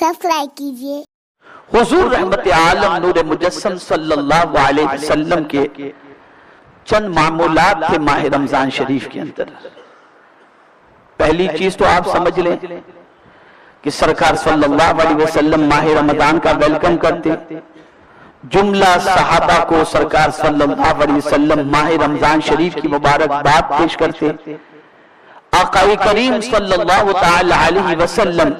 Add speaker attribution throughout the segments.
Speaker 1: Subscribe कीजिए।
Speaker 2: हुजूर रहमत आलम नूर मुजस्सम सल्लल्लाहु अलैहि वसल्लम के चंद मामूलात थे माह रमजान शरीफ के अंदर। पहली चीज तो आप समझ लें कि सरकार सल्लल्लाहु अलैहि वसल्लम माह रमजान का वेलकम करते। जुमला सहाबा को सरकार सल्लल्लाहु अलैहि वसल्लम माह रमजान शरीफ की मुबारकबाद पेश करते। आक़ाए करीम सल्लल्लाहु तआला अलैहि वसल्लम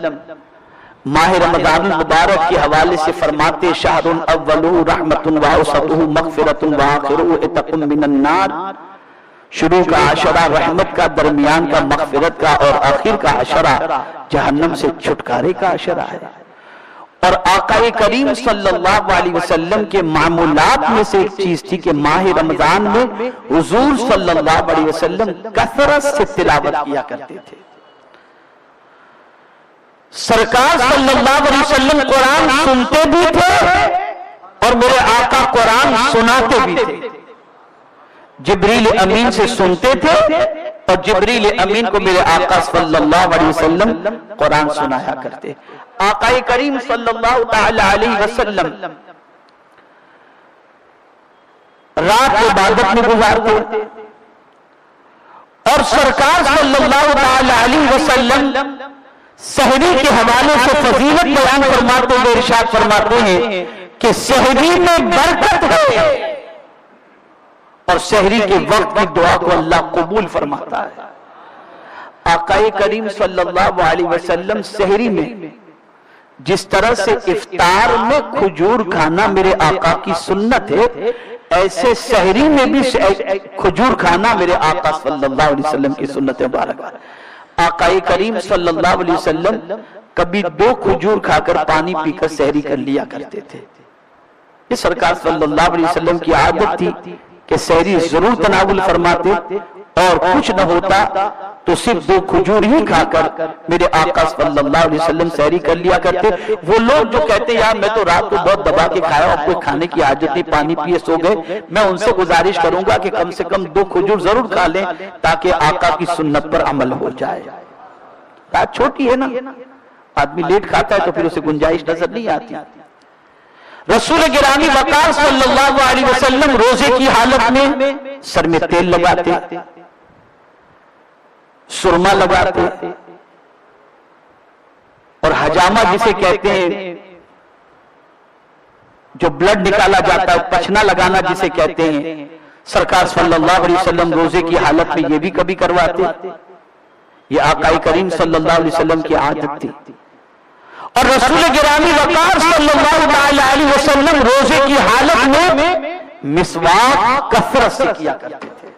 Speaker 2: माह रमजान मुबारक के हवाले से फरमाते, शहरुन अव्वलुहु रहमतुन व औसतुहु मग़फ़िरतुन व आख़िरुहु इत्क़ुम मिनन नार। शुरू का अशरा रहमत का, दरमियान का मग़फ़िरत का और आखिर का अशरा जहन्नम से छुटकारे का अशरा है। और आक़ाए करीम सल्लल्लाहु अलैहि वसल्लम के मामूलात में से एक चीज थी कि माह रमजान में हुजूर सल्लल्लाहु अलैहि वसल्लम कसरत से तिलावत किया करते थे। सरकार सल्लल्लाहु अलैहि वसल्लम कुरान सुनते भी थे और मेरे आका कुरान सुनाते भी थे। जिब्रील अमीन से सुनते थे और जिब्रील अमीन को मेरे आका सल्लल्लाहु अलैहि वसल्लम कुरान सुनाया करते। आकाए करीम सल्लल्लाहु तआला अलैहि वसल्लम रात इबादत में गुजारते और सरकार सल्लल्लाहु तआला अलैहि वसल्लम सहरी के हवाले से फजीलत बयान फरमाते हुए इरशाद फरमाते हैं कि सहरी में बरकत है और सहरी के वक्त की दुआ को अल्लाह कबूल फरमाता है। आकाए करीम सल्लल्लाहु अलैहि वसल्लम सहरी में जिस तरह से इफ्तार में खजूर खाना मेरे आका की सुन्नत है, ऐसे सहरी में भी खजूर खाना मेरे आका सल्लल्लाहु अलैहि वसल्लम की सुन्नत मुबारक है। आकाए करीम सल्लल्लाहु अलैहि वसल्लम कभी 2 खजूर खाकर पानी पीकर सहरी कर लिया करते थे। ये सरकार सल्लल्लाहु अलैहि वसल्लम की आदत थी कि सहरी जरूर तनावुल फरमाते और कुछ न होता तो सिर्फ 2 खजूर ही खाकर मेरे आका सल्लल्लाहु अलैहि वसल्लम सहरी कर लिया करते। वो लोग जो कहते यार मैं तो रात को बहुत दबा के खाया और कोई खाने की आदत नहीं, पानी पिए सो गए, मैं उनसे गुजारिश करूंगा कि कम से कम 2 खजूर जरूर खा लें ताकि आका की सुन्नत पर अमल हो जाए। बात छोटी है ना, आदमी लेट खाता है तो फिर उसे गुंजाइश नजर नहीं आती। रसूल गिरामी वक़ार सल्लल्लाहु अलैहि वसल्लम रोजे की हालत में सर में तेल लगाते, सुरमा लगाते और हजामा जिसे कहते हैं जो ब्लड निकाला जाता है, पछना लगाना जिसे कहते हैं, सरकार सल्लल्लाहु अलैहि वसल्लम रोजे की हालत में ये भी कभी करवाते। ये आकाए करीम सल्लल्लाहु अलैहि वसल्लम की आदत थी। और रसूल गिरामी वक़ार सल्लल्लाहु अलैहि वसल्लम रोजे की हालत में मिसवाक कसरत से किया करते थे।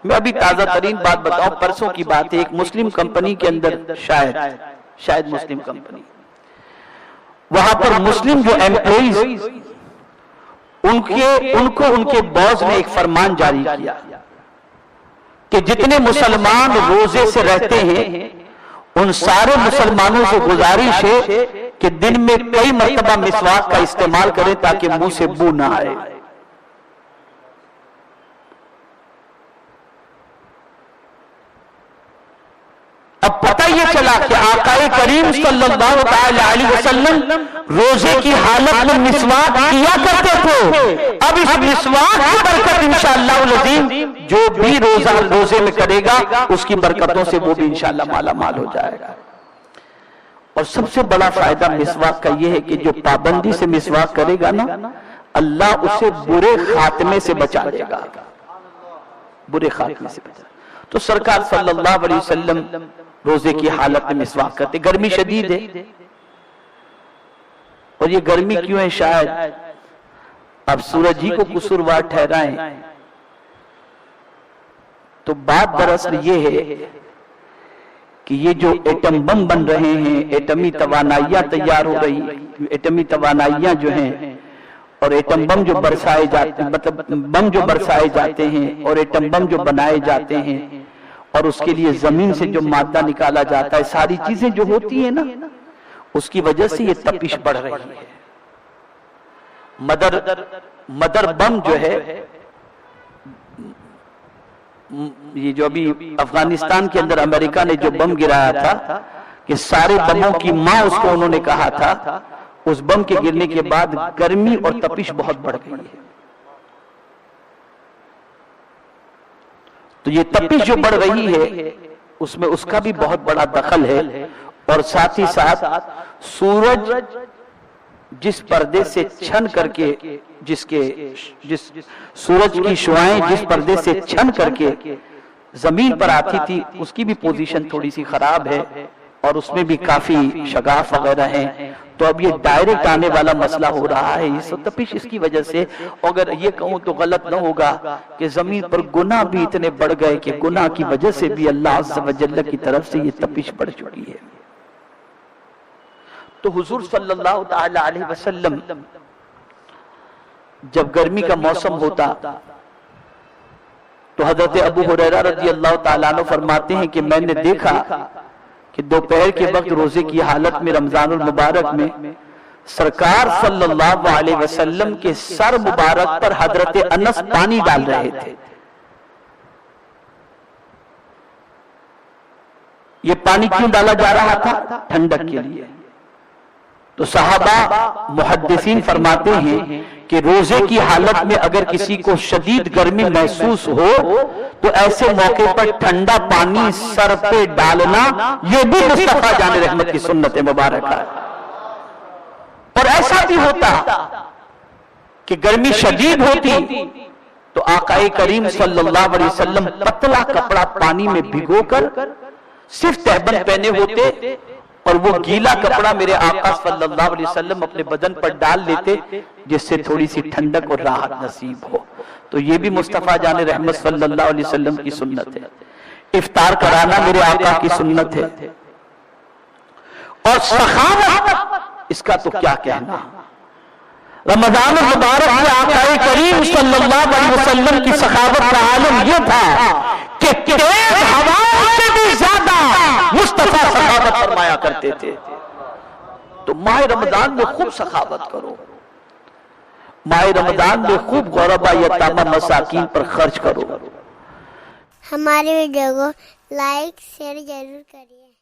Speaker 2: मैं अभी ताजा तरीन बात बताऊं, परसों की बात है, एक मुस्लिम कंपनी के अंदर शायद मुस्लिम कंपनी, वहां पर मुस्लिम जो एम्प्लॉइज उनको उनके बॉस ने एक फरमान जारी किया कि जितने मुसलमान रोजे से रहते हैं उन सारे मुसलमानों से गुजारिश है कि दिन में कई मर्तबा मिसवाक का इस्तेमाल करें ताकि मुंह से बू ना आए। अब पता ये चला कि आकाए करीम सल्लल्लाहु अलैहि वसल्लम रोजे की हालत में मिसवाक किया करते थे। अब इस मिसवाक की बरकत इंशाअल्लाह अज़ीम जो भी रोजे में करेगा उसकी बरकतों से वो भी इंशाअल्लाह माला माल हो जाएगा। और सबसे बड़ा फायदा मिसवाक का ये है कि जो पाबंदी से मिसवाक करेगा ना, अल्लाह उसे बुरे खात्मे से बचा लेगा, बुरे खात्मे से बचा। तो सरकार सल्लल्लाहु अलैहि वसल्लम रोजे की हालत में मिसवाक करते। गर्मी शदीद है और ये गर्मी क्यों है शायद अब सूरज ही को कसूरवार ठहराएं, तो बात दरअसल ये है कि ये जो एटम बम बन रहे हैं, एटमी तवानाइयां तैयार हो रही, एटमी तवानाइयां जो हैं और एटम बम जो बरसाए जाते, मतलब बम जो बरसाए जाते हैं और एटम बम जो बनाए जाते हैं और उसके लिए जमीन से जो मादा निकाला जाता है, सारी चीजें जो होती है ना, उसकी वजह से ये तपिश बढ़ रही है। मदर बम जो है, ये जो अभी अफगानिस्तान के अंदर अमेरिका ने जो बम गिराया था, کہ سارے بموں کی ماں اس کو انہوں نے کہا تھا، اس بم کے گرنے کے بعد گرمی اور تپش بہت بڑھ گئی ہے۔ تو یہ تپش جو بڑھ رہی ہے اس میں اس کا بھی بہت بڑا دخل ہے، اور ساتھ ہی ساتھ سورج جس پردے سے چھن کر کے سورج کی شعاعیں جس پردے سے چھن کر کے زمین پر آتی تھی، اس کی بھی پوزیشن تھوڑی سی خراب ہے، اور اس میں بھی کافی شگاف وغیرہ ہیں۔ تو اب یہ ڈائریکٹ آنے والا مسئلہ ہو رہا ہے، یہ تپش اس کی وجہ سے۔ اگر یہ کہوں تو غلط نہ ہوگا کہ زمین پر گناہ بھی اتنے بڑھ گئے کہ گناہ کی وجہ سے بھی اللہ عز و جل کی طرف سے یہ تپش بڑھ چکی ہے۔ تو حضور صلی اللہ تعالی علیہ وسلم جب گرمی کا موسم ہوتا تو حضرت ابو ہریرہ رضی اللہ تعالیٰ عنہ فرماتے ہیں کہ میں نے دیکھا کہ دوپہر کے وقت روزے کی حالت میں رمضان المبارک میں سرکار صلی اللہ علیہ وسلم کے سر مبارک پر حضرت انس پانی ڈال رہے تھے۔ یہ پانی کیوں ڈالا جا رہا تھا؟ ٹھنڈک کے لیے۔ تو صحابہ محدثین فرماتے ہیں کہ روزے کی حالت میں اگر کسی کو شدید گرمی محسوس ہو تو ایسے موقع پر ٹھنڈا پانی سر پہ ڈالنا یہ بھی مصطفیٰ جان رحمت کی سنت مبارکہ ہے۔ اور ایسا بھی ہوتا کہ گرمی شدید ہوتی تو آقا کریم صلی اللہ علیہ وسلم پتلا کپڑا پانی میں بھگو کر صرف تہبند پہنے ہوتے، اور وہ گیلا کپڑا میرے آقا صلی اللہ علیہ وسلم اپنے بدن پر ڈال لیتے جس سے تھوڑی سی ٹھنڈک اور راحت نصیب ہو۔ تو یہ بھی مصطفیٰ جان رحمت صلی اللہ علیہ وسلم کی سنت ہے۔ افطار کرانا میرے آقا کی سنت ہے، اور سخاوت اس کا تو کیا کہنا۔ رمضان المبارک میں آقا کریم صلی اللہ علیہ وسلم کی سخاوت کا عالم یہ تھا کہ تیز ہواؤں سے بھی زیادہ مصطفیٰ سخاوت فرمایا کرتے تھے۔ تو ماہ رمضان میں خوب سخاوت کرو، ماہ رمضان میں خوب غربا یتامى مساکین پر خرچ کرو۔
Speaker 1: ہماری ویڈیو کو لائک شیئر ضرور کریے۔